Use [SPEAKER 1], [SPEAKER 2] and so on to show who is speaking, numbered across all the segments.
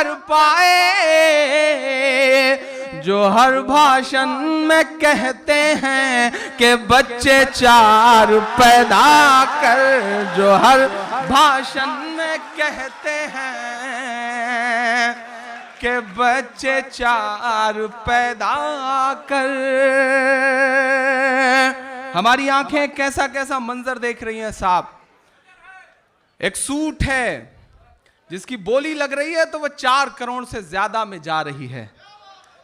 [SPEAKER 1] कर पाए, जो हर भाषण में कहते हैं कि बच्चे 4 पैदा कर, जो हर भाषण में कहते हैं कि बच्चे 4 पैदा कर। हमारी आंखें कैसा कैसा मंजर देख रही हैं साहब। एक सूट है जिसकी बोली लग रही है तो वह 4 करोड़ से ज्यादा में जा रही है,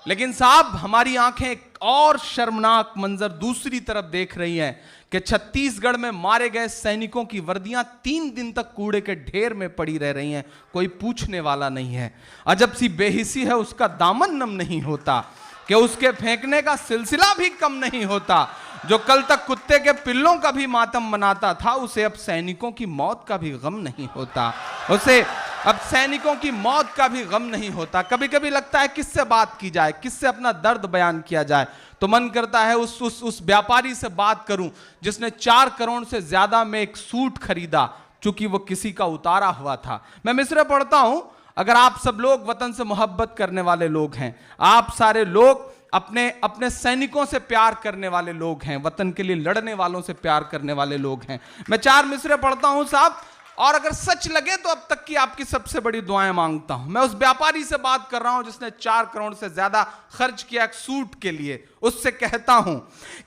[SPEAKER 1] लेकिन साहब हमारी आंखें एक और शर्मनाक मंजर दूसरी तरफ देख रही हैं कि छत्तीसगढ़ में मारे गए सैनिकों की वर्दियां 3 दिन तक कूड़े के ढेर में पड़ी रह रही हैं, कोई पूछने वाला नहीं है। अजब सी बेहिसी है, उसका दामन नम नहीं होता कि उसके फेंकने का सिलसिला भी कम नहीं होता। जो कल तक कुत्ते के पिल्लों का भी मातम मनाता था, उसे अब सैनिकों की मौत का भी गम नहीं होता, उसे अब सैनिकों की मौत का भी गम नहीं होता। कभी कभी लगता है किससे बात की जाए, किससे अपना दर्द बयान किया जाए, तो मन करता है उस व्यापारी से बात करूं जिसने 4 करोड़ से ज्यादा में एक सूट खरीदा, चूंकि वो किसी का उतारा हुआ था। मैं मिसरे पढ़ता हूं, अगर आप सब लोग वतन से मोहब्बत करने वाले लोग हैं, आप सारे लोग अपने अपने सैनिकों से प्यार करने वाले लोग हैं, वतन के लिए लड़ने वालों से प्यार करने वाले लोग हैं, मैं 4 मिसरे पढ़ता हूं साहब, और अगर सच लगे तो अब तक की आपकी सबसे बड़ी दुआएं मांगता हूं। मैं उस व्यापारी से बात कर रहा हूं जिसने 4 करोड़ से ज्यादा खर्च किया एक सूट के लिए। उससे कहता हूं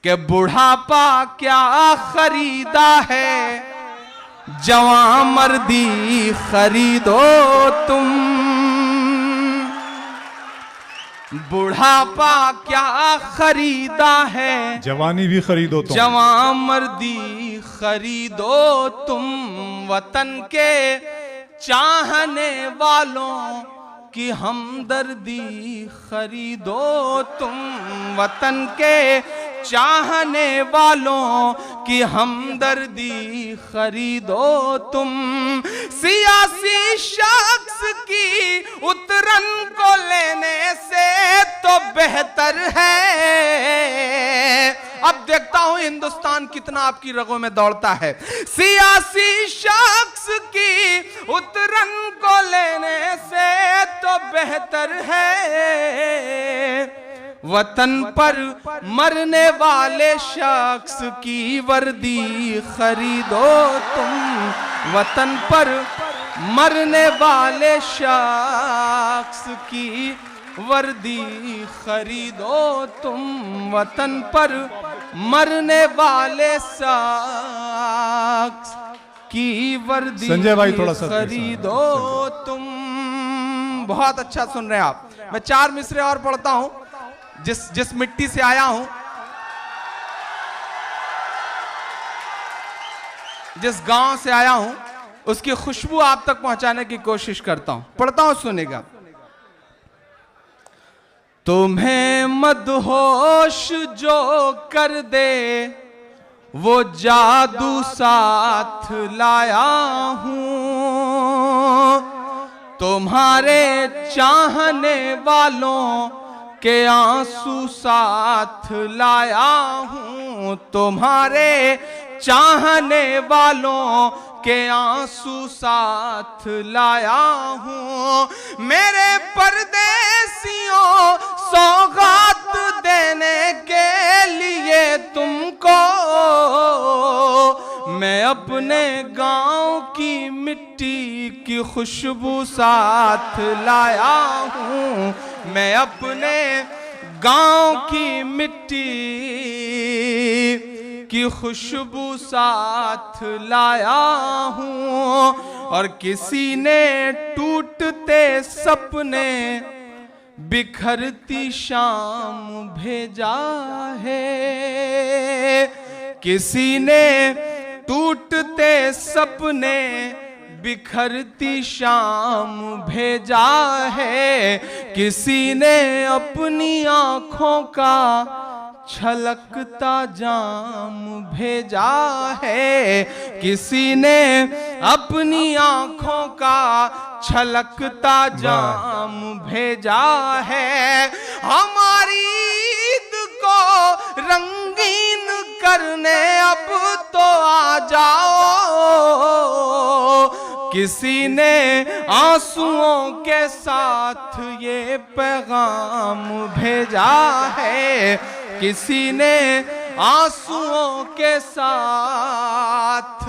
[SPEAKER 1] कि बुढ़ापा क्या खरीदा है, जवां मर्दी खरीदो तुम। बुढ़ापा क्या खरीदा है,
[SPEAKER 2] जवानी भी खरीदो तुम,
[SPEAKER 1] जवां मर्दी खरीदो तुम। वतन के चाहने वालों की हमदर्दी खरीदो तुम, वतन के चाहने वालों की हमदर्दी खरीदो तुम। सियासी शख्स की उतरन को लेने से तो बेहतर है, अब देखता हूं हिंदुस्तान कितना आपकी रगों में दौड़ता है। सियासी शख्स की उतरन को लेने से तो बेहतर है, वतन पर मरने वाले शख्स की वर्दी खरीदो तुम। वतन पर मरने वाले शख्स की वर्दी खरीदो तुम। वतन पर मरने वाले शख्स की वर्दी
[SPEAKER 2] संजय भाई थोड़ा सा
[SPEAKER 1] खरीदो तुम। बहुत अच्छा सुन रहे हैं आप। मैं 4 मिसरे और पढ़ता हूं। जिस मिट्टी से आया हूं, जिस गांव से आया हूं, उसकी खुशबू आप तक पहुंचाने की कोशिश करता हूं। पढ़ता हूं, सुनेगा। तुम्हें मदहोश जो कर दे वो जादू साथ लाया हूं, तुम्हारे चाहने वालों के आंसू साथ लाया हूं, तुम्हारे चाहने वालों के आंसू साथ लाया हूं। मेरे परदेसियों सौगात देने के लिए तुमको मैं अपने गांव की मिट्टी की खुशबू साथ लाया हूं, मैं अपने गांव की मिट्टी की खुशबू साथ लाया हूं। और किसी ने टूटते सपने बिखरती शाम भेजा है, किसी ने टूटते सपने बिखरती शाम भेजा है, किसी ने अपनी आंखों का छलकता जाम भेजा है, किसी ने अपनी आंखों का छलकता जाम भेजा है। हमारी ईद को रंगीन करने अब तो आ जाओ, किसी ने आंसुओं के साथ ये पैगाम भेजा है, किसी ने आंसुओं के साथ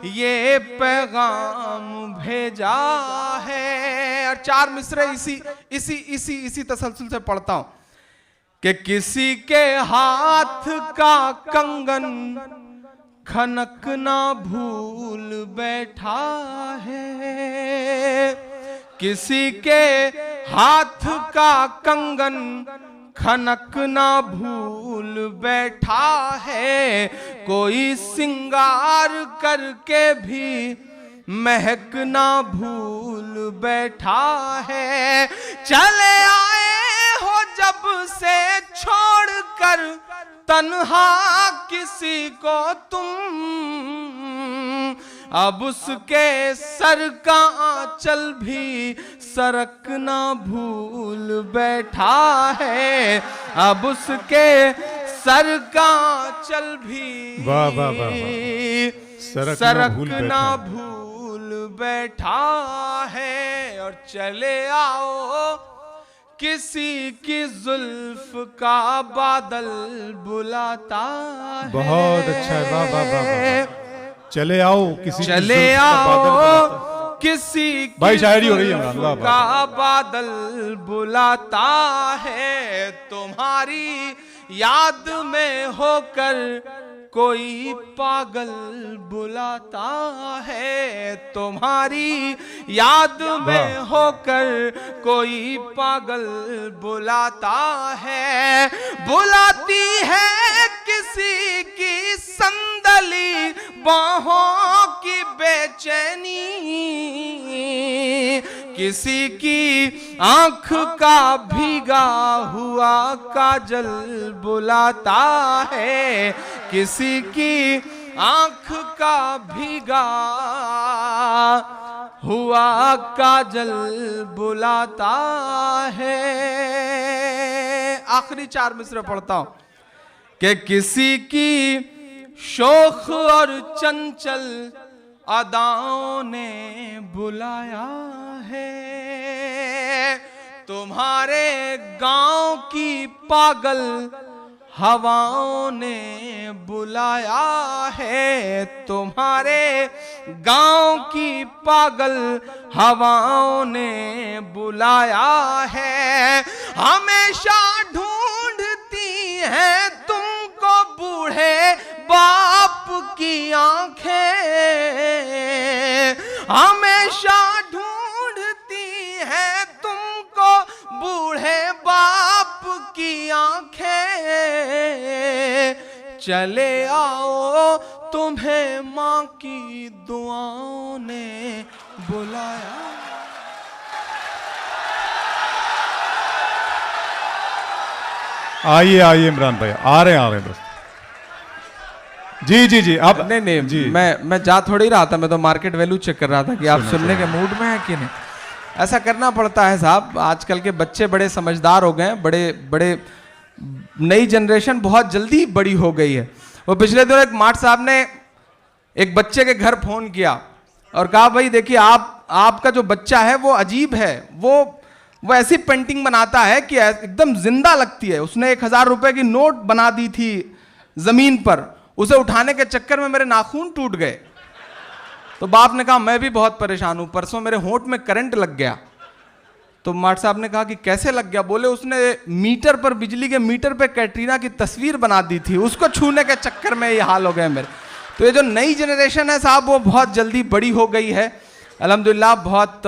[SPEAKER 1] ये पैगाम भेजा है। और 4 मिसरे इसी तसलसल से पढ़ता हूं कि किसी के हाथ का कंगन खनक ना भूल बैठा है, किसी के हाथ का कंगन खनक ना भूल बैठा है, कोई सिंगार करके भी महक ना भूल बैठा है। चले आए हो जब से छोड़कर तन्हा किसी को तुम, अब उसके सर का आंचल भी सरक ना भूल बैठा है, अब उसके सर का आंचल भी
[SPEAKER 2] वाह वाह वाह वाह,
[SPEAKER 1] सरक ना भूल बैठा है। और चले आओ किसी की जुल्फ का बादल बुलाता है।
[SPEAKER 2] बहुत अच्छा है, वाह वाह वाह। चले आओ किसी
[SPEAKER 1] चले आओ किसी
[SPEAKER 2] भाई शायरी हो रही है इमरान, वाह
[SPEAKER 1] का बादल बुलाता है, तुम्हारी याद में होकर कोई पागल बुलाता है, तुम्हारी याद में होकर कोई पागल बुलाता है, बुलाती है किसी की संदली बाहों की बेचैनी, किसी की आंख का भीगा हुआ काजल बुलाता है, किसी की आंख का भीगा हुआ काजल बुलाता है। आखिरी 4 मिसरे पढ़ता हूं कि किसी की शोख और चंचल अदाओं ने बुलाया है, तुम्हारे गांव की पागल हवाओं ने बुलाया है, तुम्हारे गांव की पागल हवाओं ने बुलाया है, हमेशा ढूंढती हैं तुमको बूढ़े बाप की आंखें, हमेशा ढूंढती हैं तुमको बूढ़े बाप की आंखें, चले आओ तुम्हें मां की दुआओं ने बुलाया।
[SPEAKER 2] आइए आइए इमरान भाई, आ रहे हैं बस। जी जी जी आप
[SPEAKER 1] नहीं
[SPEAKER 2] जी।
[SPEAKER 1] मैं जा थोड़ी रहा था, मैं तो मार्केट वैल्यू चेक कर रहा था कि आप सुनने के मूड में है कि नहीं। ऐसा करना पड़ता है साहब, आजकल के बच्चे बड़े समझदार हो गए हैं, बड़े नई जनरेशन बहुत जल्दी बड़ी हो गई है। वो पिछले दिनों एक माठ साहब ने एक बच्चे के घर फोन किया और कहा भाई देखिए आपका जो बच्चा है वो अजीब है, वो ऐसी पेंटिंग बनाता है कि एकदम जिंदा लगती है। उसने 1000 रुपए की नोट बना दी थी जमीन पर, उसे उठाने के चक्कर में मेरे नाखून टूट गए। तो बाप ने कहा मैं भी बहुत परेशान हूं, परसों मेरे होंठ में करंट लग गया। तो माठ साहब ने कहा कि कैसे लग गया? बोले उसने मीटर पर, बिजली के मीटर पे कैटरीना की तस्वीर बना दी थी, उसको छूने के चक्कर में ये हाल हो गए मेरे। तो ये जो नई जनरेशन है साहब वो बहुत जल्दी बड़ी हो गई है, अल्हम्दुलिल्लाह बहुत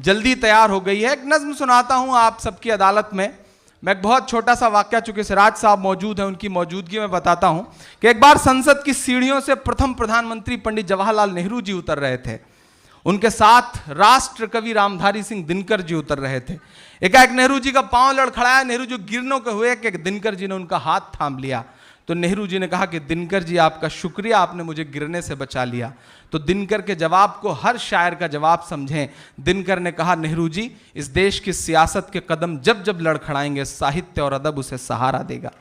[SPEAKER 1] जल्दी तैयार हो गई है। एक नज्म सुनाता हूं आप सबकी अदालत में। मैं एक बहुत छोटा सा वाक्या, चूंकि सिराज साहब मौजूद हैं उनकी मौजूदगी में बताता हूं कि एक बार संसद की सीढ़ियों से प्रथम प्रधानमंत्री पंडित जवाहरलाल नेहरू जी उतर रहे थे, उनके साथ राष्ट्र कवि रामधारी सिंह दिनकर जी उतर रहे थे। एकाएक नेहरू जी का पांव लड़खड़ाया, नेहरू जी गिरने के हुए कि दिनकर जी ने उनका हाथ थाम लिया। तो नेहरू जी ने कहा कि दिनकर जी आपका शुक्रिया, आपने मुझे गिरने से बचा लिया। तो दिनकर के जवाब को हर शायर का जवाब समझें। दिनकर ने कहा नेहरू जी इस देश की सियासत के कदम जब जब लड़खड़ाएंगे साहित्य और अदब उसे सहारा देगा।